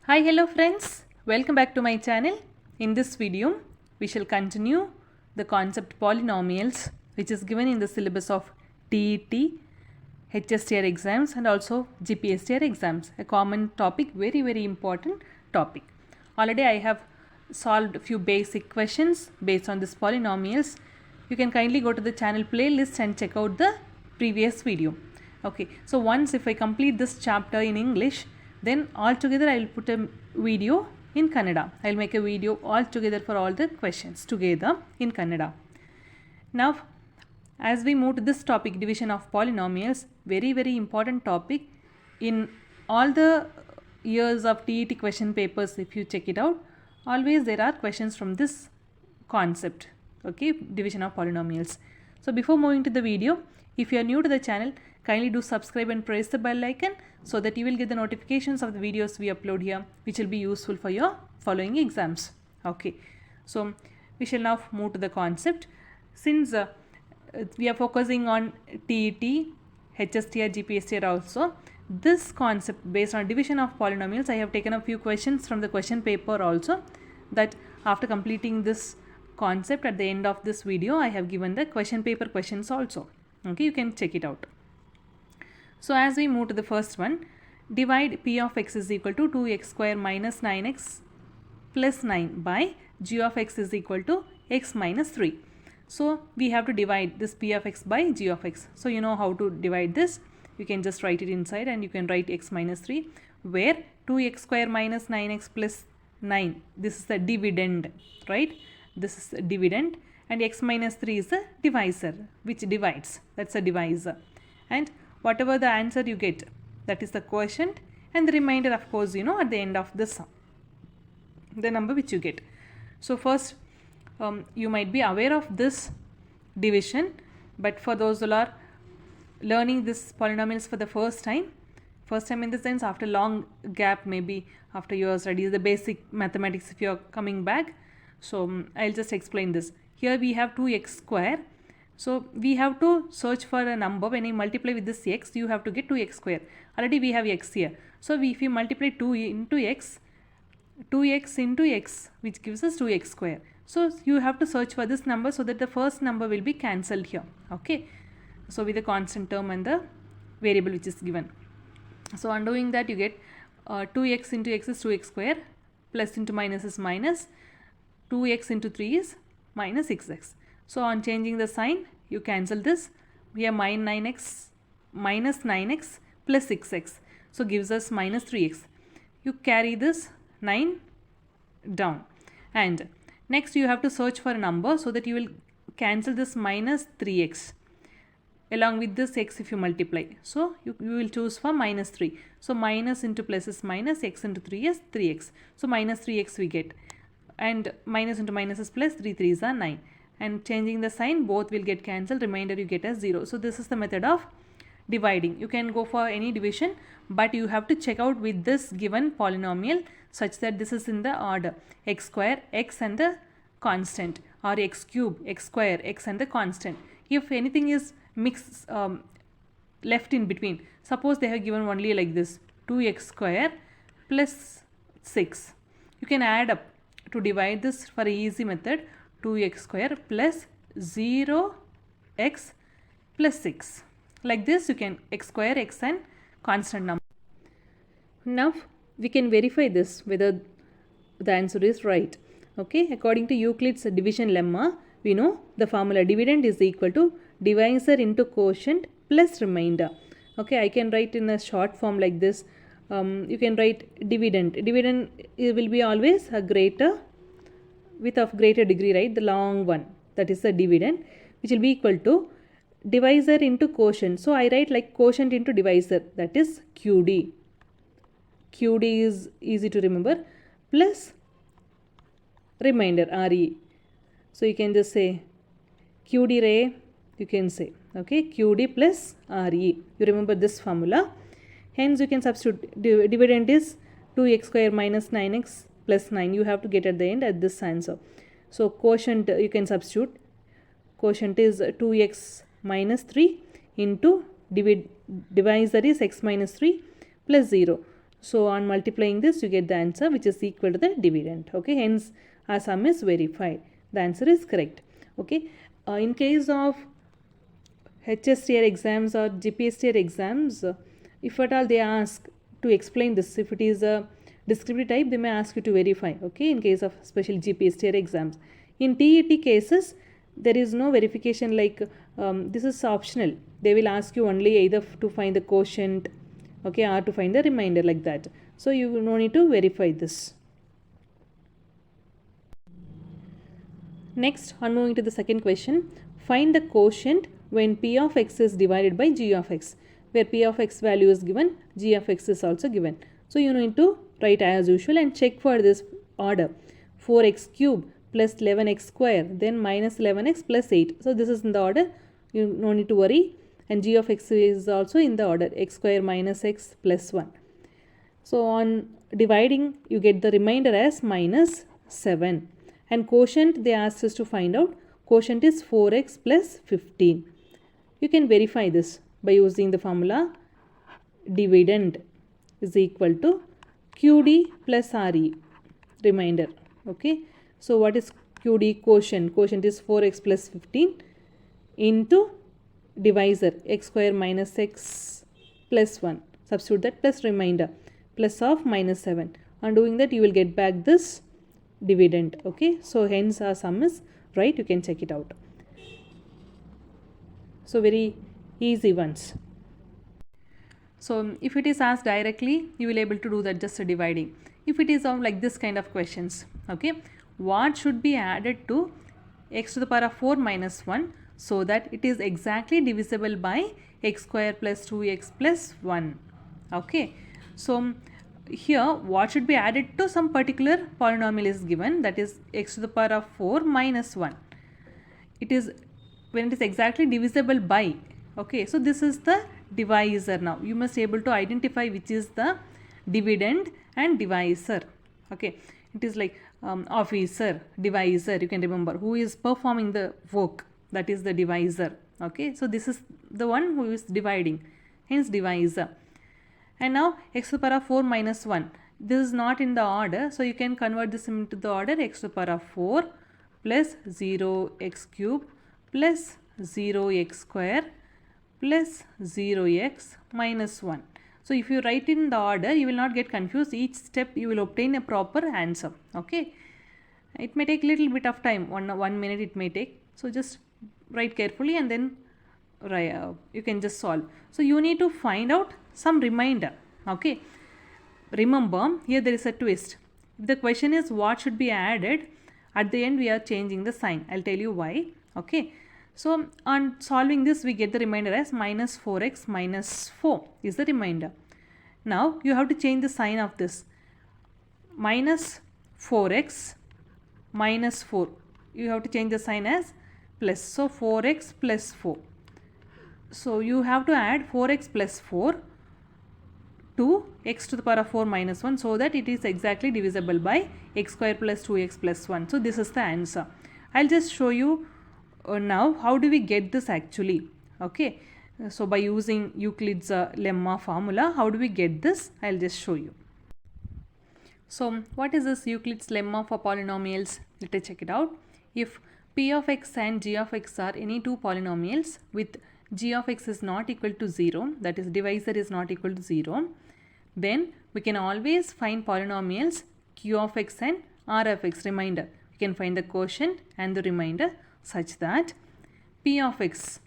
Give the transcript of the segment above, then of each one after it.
Hi, hello friends. Welcome back to my channel. In this video, we shall continue the concept polynomials which is given in the syllabus of TET, HSTR exams and also GPSTR exams. A common topic, very important topic. Already I have solved a few basic questions based on this polynomials. You can kindly go to the channel playlist and check out the previous video. Okay, so once if I complete this chapter in English, then altogether I will put a video in Kannada. I will make a video all together for all the questions together in Kannada. Now, as we move to this topic, division of polynomials, very important topic in all the years of TET question papers. If you check it out, always there are questions from this concept. Okay, division of polynomials. So before moving to the video, if you are new to the channel, kindly do subscribe and press the bell icon so that you will get the notifications of the videos we upload here, which will be useful for your following exams. Okay, so we shall now move to the concept. Since we are focusing on TET, HSTR, GPSTR also, this concept based on division of polynomials, I have taken a few questions from the question paper also, that after completing this concept at the end of this video, I have given the question paper questions also. Okay, you can check it out. So as we move to the first one, divide p of x is equal to 2x square minus 9x plus 9 by g of x is equal to x minus 3. So we have to divide this p of x by g of x. So you know how to divide this. You can just write it inside and you can write x minus 3, where 2x square minus 9x plus 9, this is the dividend, right? This is a dividend, and x minus 3 is the divisor which divides. That's a divisor. And whatever the answer you get, that is the quotient, and the remainder, of course, you know, at the end of the sum, the number which you get. So first, you might be aware of this division, but for those who are learning this polynomials for the first time in the sense after long gap, maybe after your studies, the basic mathematics, if you are coming back. So I'll just explain this. Here we have 2x square. So we have to search for a number. When you multiply with this x, you have to get 2x square. Already we have x here. So if you multiply 2 into x, 2x into x, which gives us 2x square. So you have to search for this number so that the first number will be cancelled here. Okay. So with the constant term and the variable which is given. So on doing that, you get 2x into x is 2x square, plus into minus is minus, 2x into 3 is minus 6x. So on changing the sign, you cancel this. We have minus 9x plus 6x. So gives us minus 3x. You carry this 9 down. And next you have to search for a number so that you will cancel this minus 3x. Along with this x if you multiply. So you will choose for minus 3. So minus into plus is minus, x into 3 is 3x. So minus 3x we get. And minus into minus is plus, 3 3s are 9. And changing the sign, both will get cancelled, remainder you get as 0. So this is the method of dividing. You can go for any division, but you have to check out with this given polynomial such that this is in the order x square, x and the constant, or x cube, x square, x and the constant. If anything is mixed, left in between, suppose they have given only like this, 2x square plus 6. You can add up to divide this for an easy method. 2x square plus 0x plus 6. Like this you can x square, x and constant number. Now we can verify this whether the answer is right. Okay, according to Euclid's division lemma, we know the formula dividend is equal to divisor into quotient plus remainder. Okay, I can write in a short form like this. You can write dividend. Dividend will be always a greater with of greater degree, right? The long one, that is the dividend, which will be equal to divisor into quotient. So I write like quotient into divisor, that is QD. QD is easy to remember, plus remainder RE. So you can just say QD Re, you can say, okay, QD plus RE. You remember this formula. Hence you can substitute dividend is 2x square minus 9x plus 9. You have to get at the end at this answer. So quotient you can substitute. Quotient is 2x minus 3 into divisor is x minus 3 plus 0. So on multiplying this, you get the answer which is equal to the dividend. Okay, hence our sum is verified. The answer is correct. Okay, in case of HSTR exams or GPSTR exams, if at all they ask to explain this, if it is a descriptive type, they may ask you to verify. Okay, in case of special GPSTR exams. In TET cases, there is no verification, like this is optional. They will ask you only either to find the quotient, okay, or to find the remainder, like that. So you no need to verify this. Next, on moving to the second question, find the quotient when p of x is divided by g of x, where p of x value is given, g of x is also given. So you need to write as usual and check for this order. 4x cube plus 11x square, then minus 11x plus 8. So this is in the order, you no need to worry. And g of x is also in the order, x square minus x plus 1. So on dividing, you get the remainder as minus 7. And quotient, they asked us to find out. Quotient is 4x plus 15. You can verify this by using the formula dividend is equal to QD plus RE, remainder. Okay. So what is QD? Quotient. Quotient is 4x plus 15 into divisor, x square minus x plus 1. Substitute that plus remainder, plus of minus 7. On doing that, you will get back this dividend. Okay, so hence our sum is right. You can check it out. So very easy ones. So if it is asked directly, you will able to do that, just dividing. If it is of like this kind of questions, okay, what should be added to x to the power of 4 minus 1 so that it is exactly divisible by x square plus 2x plus 1. Okay, so here what should be added to some particular polynomial is given, that is x to the power of 4 minus 1. It is when it is exactly divisible by. Okay, so this is the divisor. Now you must be able to identify which is the dividend and divisor. Okay, it is like officer, divisor, you can remember, who is performing the work, that is the divisor. Okay, so this is the one who is dividing, hence divisor. And now x to the power of 4 minus 1, this is not in the order, so you can convert this into the order x to the power of 4 plus 0x cube plus 0x square plus 0x minus 1. So if you write in the order, you will not get confused. Each step you will obtain a proper answer. Okay, it may take little bit of time, one minute it may take. So just write carefully and then you can just solve. So you need to find out some remainder. Okay, remember here there is a twist. If the question is what should be added, at the end we are changing the sign. I'll tell you why. Okay, so on solving this, we get the remainder as minus 4x minus 4 is the remainder. Now you have to change the sign of this. Minus 4x minus 4, you have to change the sign as plus. So 4x plus 4. So you have to add 4x plus 4 to x to the power of 4 minus 1 so that it is exactly divisible by x square plus 2x plus 1. So this is the answer. I'll just show you now how do we get this actually. Okay, so by using Euclid's lemma formula, how do we get this? I'll just show you. So what is this Euclid's lemma for polynomials? Let us check it out. If p of x and g of x are any two polynomials with g of x is not equal to 0, that is divisor is not equal to 0, then we can always find polynomials q of x and r of x, remainder. We can find the quotient and the remainder such that p of x,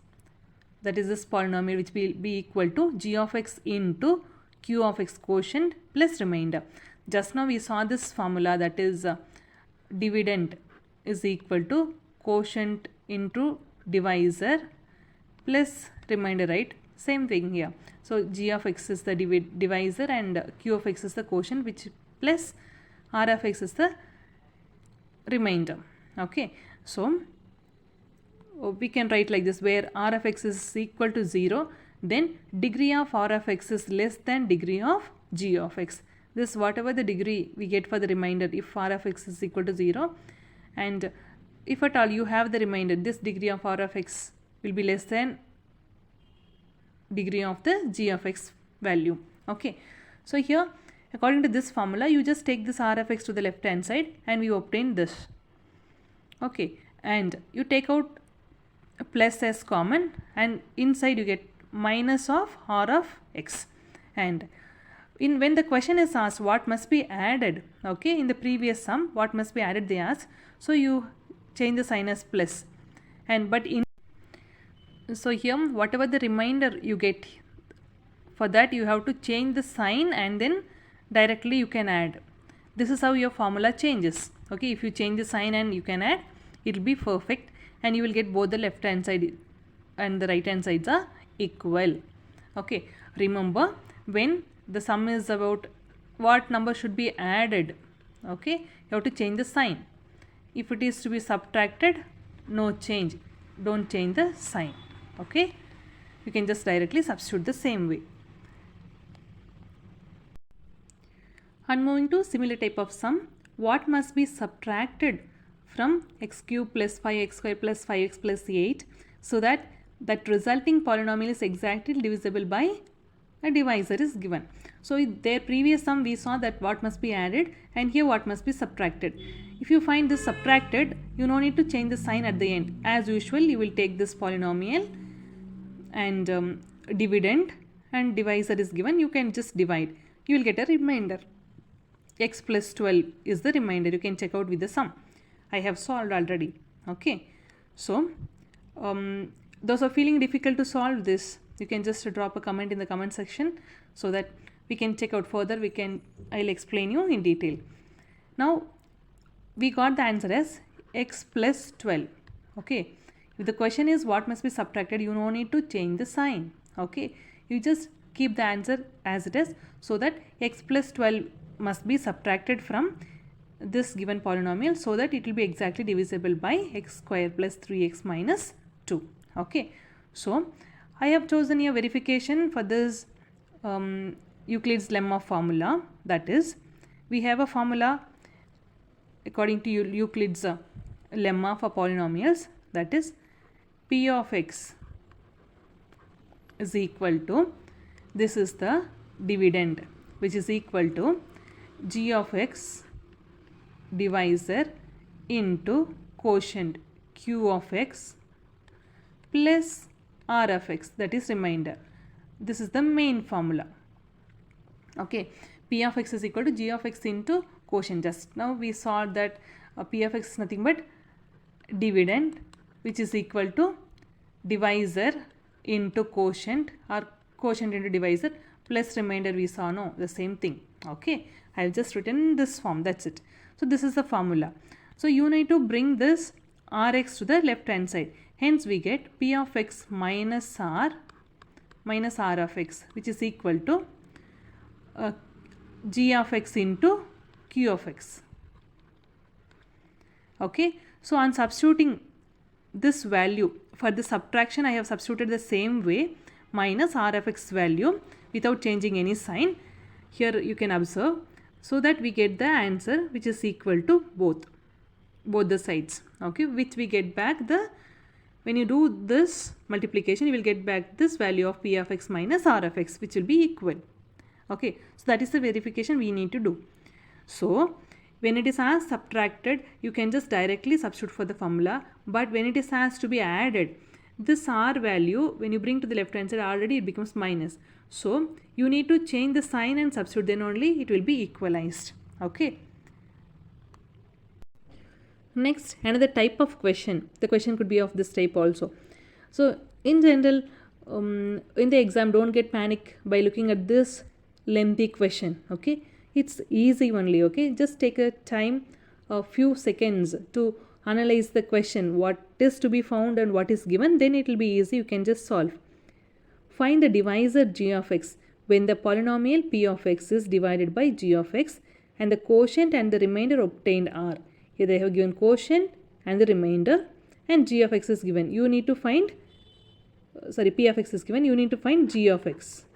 that is this polynomial, which will be equal to g of x into q of x quotient plus remainder. Just now we saw this formula, that is dividend is equal to quotient into divisor plus remainder, right? Same thing here. So g of x is the divisor and q of x is the quotient, which plus r of x is the remainder. Okay, so we can write like this, where r of x is equal to 0, then degree of r of x is less than degree of g of x. This whatever the degree we get for the remainder, if r of x is equal to 0, and if at all you have the remainder, this degree of r of x will be less than degree of the g of x value. Okay, so here according to this formula, you just take this r of x to the left hand side and we obtain this. Okay, and you take out plus s common and inside you get minus of r of x. And when the question is asked what must be added, okay, in the previous sum what must be added they ask, so you change the sign as plus, and but in so here whatever the remainder you get, for that you have to change the sign and then directly you can add. This is how your formula changes. Okay, if you change the sign and you can add, it will be perfect and you will get both the left hand side and the right hand sides are equal. Okay, remember when the sum is about what number should be added, okay, you have to change the sign. If it is to be subtracted, no change, don't change the sign. Okay, you can just directly substitute the same way. And moving to similar type of sum, what must be subtracted from x cube plus 5x square plus 5x plus 8 so that that resulting polynomial is exactly divisible by a divisor is given. So in their previous sum we saw that what must be added and here what must be subtracted. If you find this subtracted, you no need to change the sign at the end. As usual, you will take this polynomial and dividend, and divisor is given, you can just divide, you will get a remainder. X plus 12 is the remainder. You can check out with the sum. I have solved already. Okay, so those are feeling difficult to solve this, you can just drop a comment in the comment section so that we can check out further. I'll explain you in detail. Now we got the answer as x plus 12. Okay, if the question is what must be subtracted, you no need to change the sign. Okay, you just keep the answer as it is so that x plus 12 must be subtracted from this given polynomial so that it will be exactly divisible by x square plus 3x minus 2. Okay, so I have chosen a verification for this Euclid's lemma formula. That is, we have a formula according to Euclid's lemma for polynomials, that is p of x is equal to, this is the dividend, which is equal to g of x divisor into quotient q of x plus r of x, that is remainder. This is the main formula. Okay, p of x is equal to g of x into quotient. Just now we saw that p of x is nothing but dividend, which is equal to divisor into quotient, or quotient into divisor plus remainder. We saw the same thing. Okay, I have just written this form, that's it. So this is the formula. So you need to bring this rx to the left hand side. Hence we get p of x minus r of x, which is equal to g of x into q of x. Okay, so on substituting this value for the subtraction, I have substituted the same way, minus r of x value without changing any sign. Here you can observe, so that we get the answer which is equal to both the sides. Okay, which we get back when you do this multiplication, you will get back this value of p of x minus r of x, which will be equal. Okay, so that is the verification we need to do. So when it is as subtracted, you can just directly substitute for the formula, but when it is asked to be added, this r value when you bring to the left hand side, already it becomes minus. So you need to change the sign and substitute, then only it will be equalized. Okay. Next, another type of question. The question could be of this type also. So in general, in the exam, don't get panic by looking at this lengthy question. Okay, it's easy only. Okay, just take a time, a few seconds to analyze the question, what is to be found and what is given, then it will be easy, you can just solve. Find the divisor g of x when the polynomial p of x is divided by g of x and the quotient and the remainder obtained are. Here they have given quotient and the remainder, and g of x is given. You need to find, p of x is given, you need to find g of x.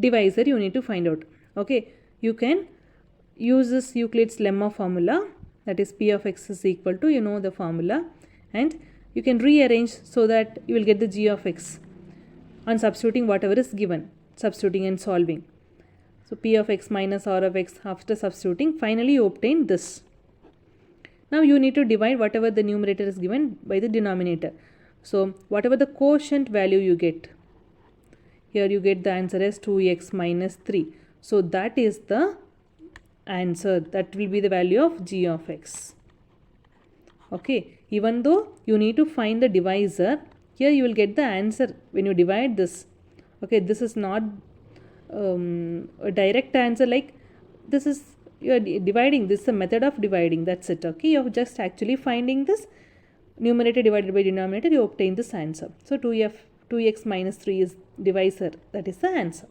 Divisor you need to find out. Okay, you can use this Euclid's lemma formula, that is p of x is equal to, the formula, and you can rearrange so that you will get the g of x on substituting whatever is given, substituting and solving. So P of x minus R of x, after substituting, finally you obtain this. Now you need to divide whatever the numerator is given by the denominator. So whatever the quotient value you get, here you get the answer as 2x minus 3. So that is the answer. That will be the value of g of x. Okay, even though you need to find the divisor, here you will get the answer when you divide this. Okay, this is not a direct answer, like this is, you are dividing, this is a method of dividing, that's it. Okay, you are just actually finding this numerator divided by denominator, you obtain this answer. So 2x minus 3 is divisor, that is the answer.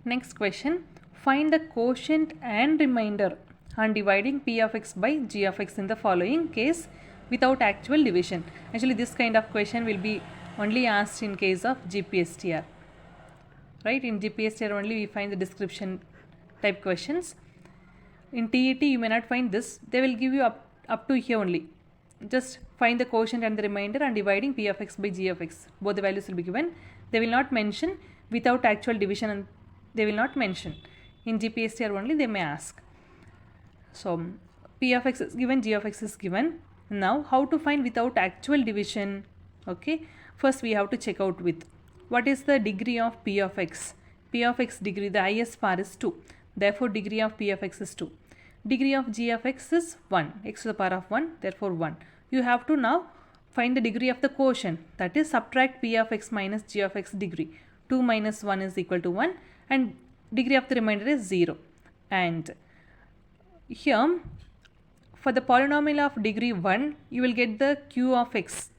Next question, find the quotient and remainder on dividing p of x by g of x in the following case without actual division. Actually this kind of question will be only asked in case of GPSTR. Right, in GPSTR only we find the description type questions. In TET you may not find this, they will give you up to here only. Just find the quotient and the remainder on dividing p of x by g of x. Both the values will be given. They will not mention without actual division, and they will not mention. In GPSTR only they may ask. So p of x is given, g of x is given. Now how to find without actual division? Okay, first we have to check out with what is the degree of p of x. P of x degree, the highest power is 2. Therefore degree of p of x is 2. Degree of g of x is 1. X to the power of 1, therefore 1. You have to now find the degree of the quotient, that is subtract p of x minus g of x degree. 2 minus 1 is equal to 1 and degree of the remainder is 0. And here for the polynomial of degree 1 you will get the q of x.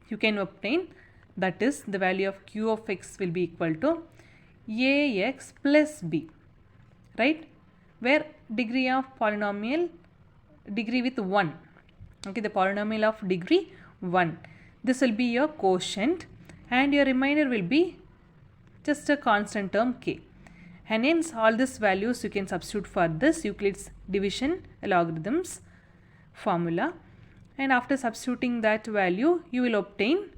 You can obtain, that is the value of q of x will be equal to ax plus b, right, where degree of polynomial degree with 1. Okay, the polynomial of degree 1, this will be your quotient and your remainder will be just a constant term k. And hence all these values you can substitute for this Euclid's division logarithms formula, and after substituting that value you will obtain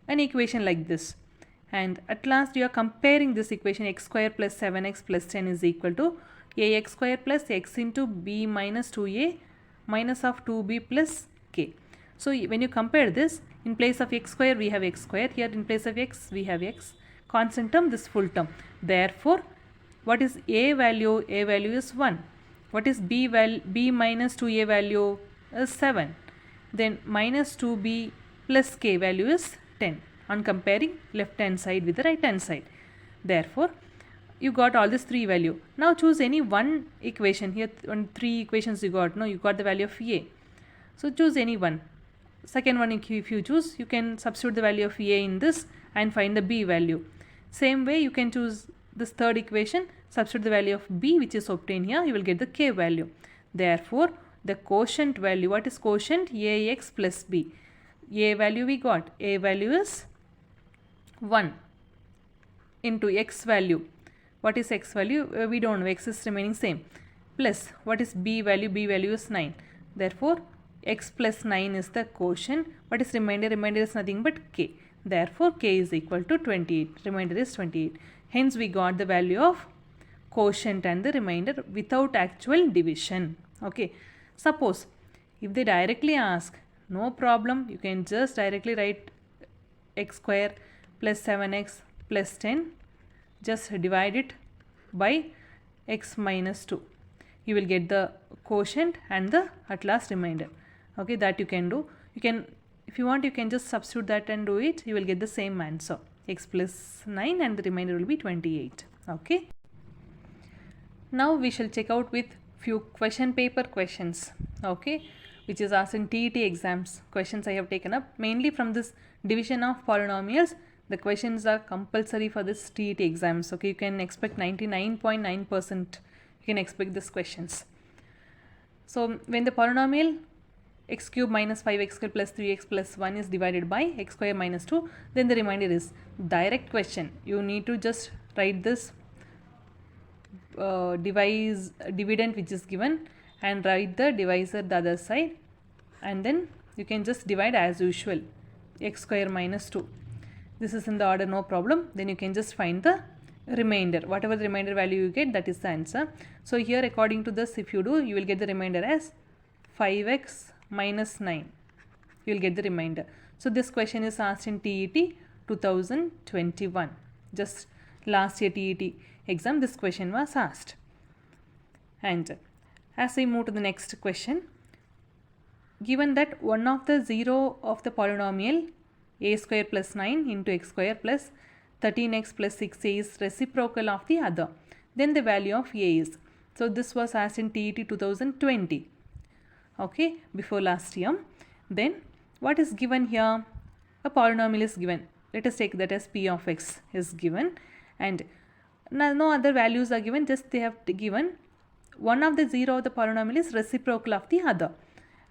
an equation like this. And at last you are comparing this equation, x square plus 7x plus 10 is equal to ax square plus x into b minus 2a minus of 2b plus k. So when you compare this, in place of x square we have x square, here in place of x we have x, constant term, this full term. Therefore what is a value? A value is 1. What is b value? B minus 2a value is 7. Then minus 2b plus k value is 10 on comparing left hand side with the right hand side. Therefore you got all these three value. Now choose any one equation. Here on three equations you got. No, you got the value of a. So choose any one. Second one, if you choose, you can substitute the value of a in this and find the b value. Same way you can choose this third equation, substitute the value of b which is obtained here, you will get the k value. Therefore the quotient value, what is quotient? ax plus b. A value we got, a value is 1 into x value. What is x value? We don't know, x is remaining same. Plus what is b value? B value is 9. Therefore x plus 9 is the quotient. What is remainder? Remainder is nothing but k. Therefore k is equal to 28. Remainder is 28. Hence we got the value of quotient and the remainder without actual division. Okay. Suppose if they directly ask, no problem, you can just directly write x square plus 7x plus 10. Just divide it by x minus 2. You will get the quotient and the at last remainder. Okay, that you can do. You can, if you want, you can just substitute that and do it. You will get the same answer. X plus 9 and the remainder will be 28. Okay. Now we shall check out with few question paper questions. Okay, which is asked in TET exams. Questions I have taken up mainly from this division of polynomials. The questions are compulsory for this TET exams. Okay, you can expect 99.9% you can expect these questions. So when the polynomial x cube minus 5x square plus 3x plus 1 is divided by x square minus 2, then the remainder is direct question. You need to just write this dividend which is given and write the divisor the other side, and then you can just divide as usual, x square minus 2. This is in the order, no problem. Then you can just find the remainder, whatever the remainder value you get, that is the answer. So here according to this, if you do, you will get the remainder as 5x minus 9. You will get the remainder. So this question is asked in TET 2021. Just last year TET exam, this question was asked. And as we move to the next question, given that one of the 0 of the polynomial a square plus 9 into x square plus 13x plus 6a is reciprocal of the other, then the value of a is. So this was asked in TET 2020, okay, before last year. Then what is given here? A polynomial is given. Let us take that as p of x is given, and no other values are given, just they have given one of the 0 of the polynomial is reciprocal of the other.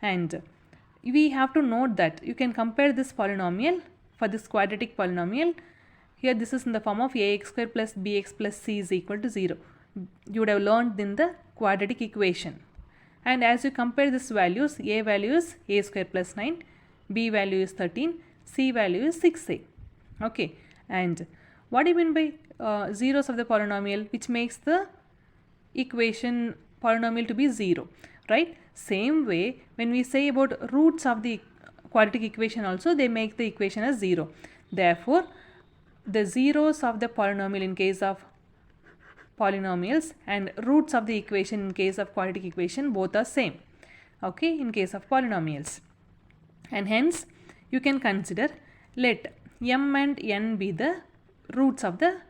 And we have to note that you can compare this polynomial for this quadratic polynomial. Here this is in the form of ax square plus bx plus c is equal to 0. You would have learned in the quadratic equation. And as you compare these values, a value is a square plus 9, b value is 13, c value is 6a. Okay, and what do you mean by zeros of the polynomial, which makes the equation polynomial to be 0, right? Same way, when we say about roots of the quadratic equation also, they make the equation as 0. Therefore, the zeros of the polynomial in case of polynomials and roots of the equation in case of quadratic equation both are same, okay, in case of polynomials. And hence, you can consider, let m and n be the roots of the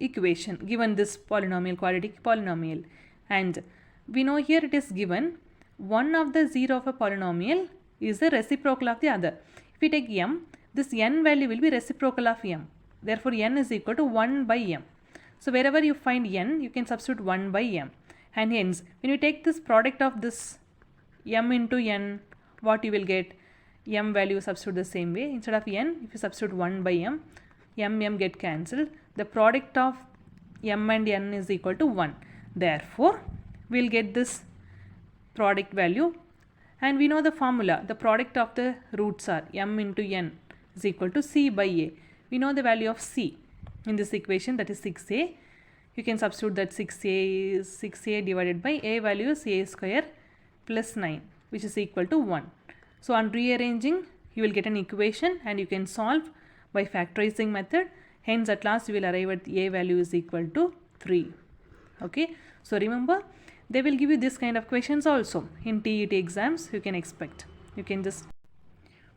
equation given this polynomial, quadratic polynomial. And we know here it is given one of the 0 of a polynomial is the reciprocal of the other. If we take m, this n value will be reciprocal of m. Therefore, n is equal to 1 by m. So wherever you find n, you can substitute 1 by m. And hence, when you take this product of this m into n, what you will get? M value substitute the same way. Instead of n, if you substitute 1 by m, m get cancelled. The product of m and n is equal to 1. Therefore, we will get this product value, and we know the formula. The product of the roots are m into n is equal to c by a. We know the value of c in this equation, that is 6a. You can substitute that 6a is 6a divided by a value is a square plus 9, which is equal to 1. So on rearranging, you will get an equation and you can solve by factorizing method. Hence at last you will arrive at a value is equal to 3. Okay. So remember, they will give you this kind of questions also in TET exams. You can expect. You can just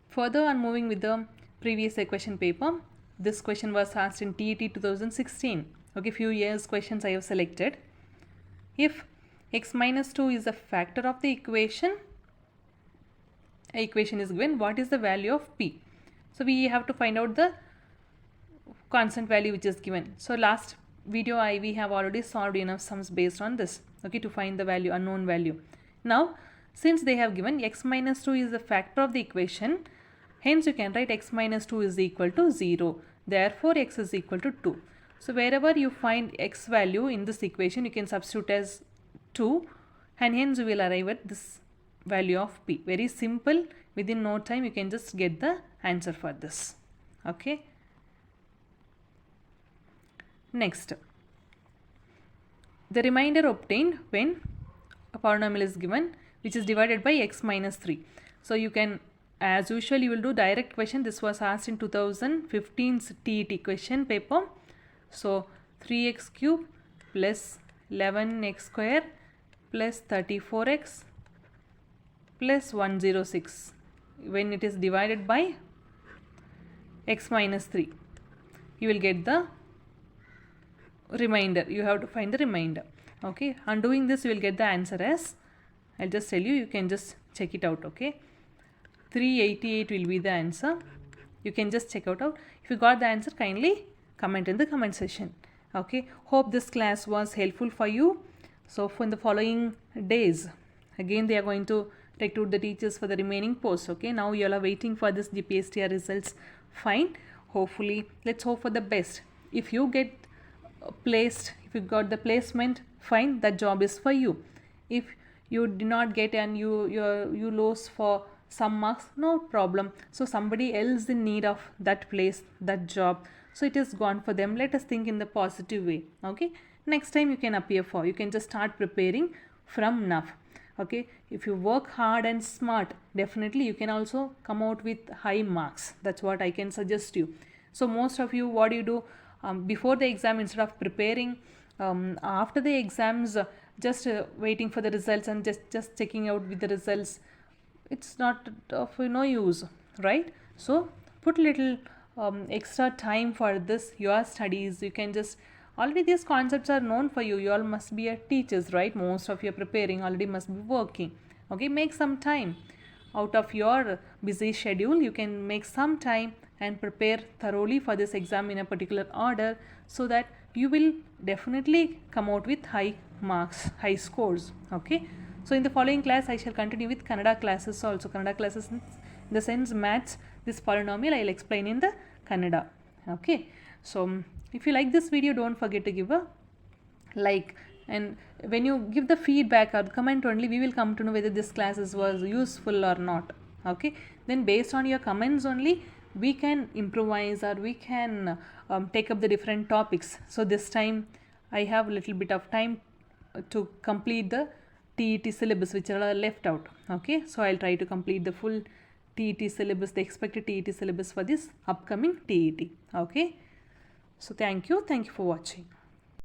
further on moving with the previous question paper. This question was asked in TET 2016. Okay, few years questions I have selected. If x minus 2 is a factor of the equation, a equation is given, what is the value of p? So we have to find out the constant value which is given. So last video we have already solved enough sums based on this, okay, to find the value, unknown value. Now since they have given x minus 2 is the factor of the equation, hence you can write x minus 2 is equal to 0. Therefore x is equal to 2. So wherever you find x value in this equation, you can substitute as 2, and hence you will arrive at this value of p. Very simple. Within no time you can just get the answer for this. Okay. Next, the remainder obtained when a polynomial is given which is divided by x minus 3. So you can, as usual, you will do direct question. This was asked in 2015's TET question paper. So 3x cube plus 11x square plus 34x plus 106 when it is divided by x minus 3, you will get the remainder. You have to find the remainder. Okay, on doing this you will get the answer as, I'll just tell you, you can just check it out. Okay, 388 will be the answer. You can just check it out. If you got the answer, kindly comment in the comment section. Okay, hope this class was helpful for you. So for the following days, again they are going to recruit the teachers for the remaining posts. Okay, now you all are waiting for this GPSTR results. Fine, hopefully let's hope for the best. If you get placed, if you got the placement, fine, that job is for you. If you did not get and you lose for some marks, no problem. So somebody else in need of that place, that job, so it is gone for them. Let us think in the positive way. Okay, next time you can appear for, you can just start preparing from now. Okay, if you work hard and smart, definitely you can also come out with high marks. That's what I can suggest you. So most of you, what do you do before the exam, instead of preparing after the exams, just waiting for the results and just checking out with the results, it's not of no use, right? So put little extra time for this your studies. You can just, already these concepts are known for you, you all must be a teachers, right? Most of you are preparing, already must be working. Okay, make some time out of your busy schedule. You can make some time and prepare thoroughly for this exam in a particular order, so that you will definitely come out with high marks, high scores. Okay, so in the following class I shall continue with Kannada classes also. Kannada classes in the sense maths, this polynomial I will explain in the Kannada. Okay, so if you like this video, don't forget to give a like, and when you give the feedback or comment only, we will come to know whether this classes was useful or not. Okay, then based on your comments only, we can improvise, or we can take up the different topics. So this time I have a little bit of time to complete the TET syllabus which are left out. Okay, so I'll try to complete the full TET syllabus, the expected TET syllabus for this upcoming TET. Okay, so thank you for watching.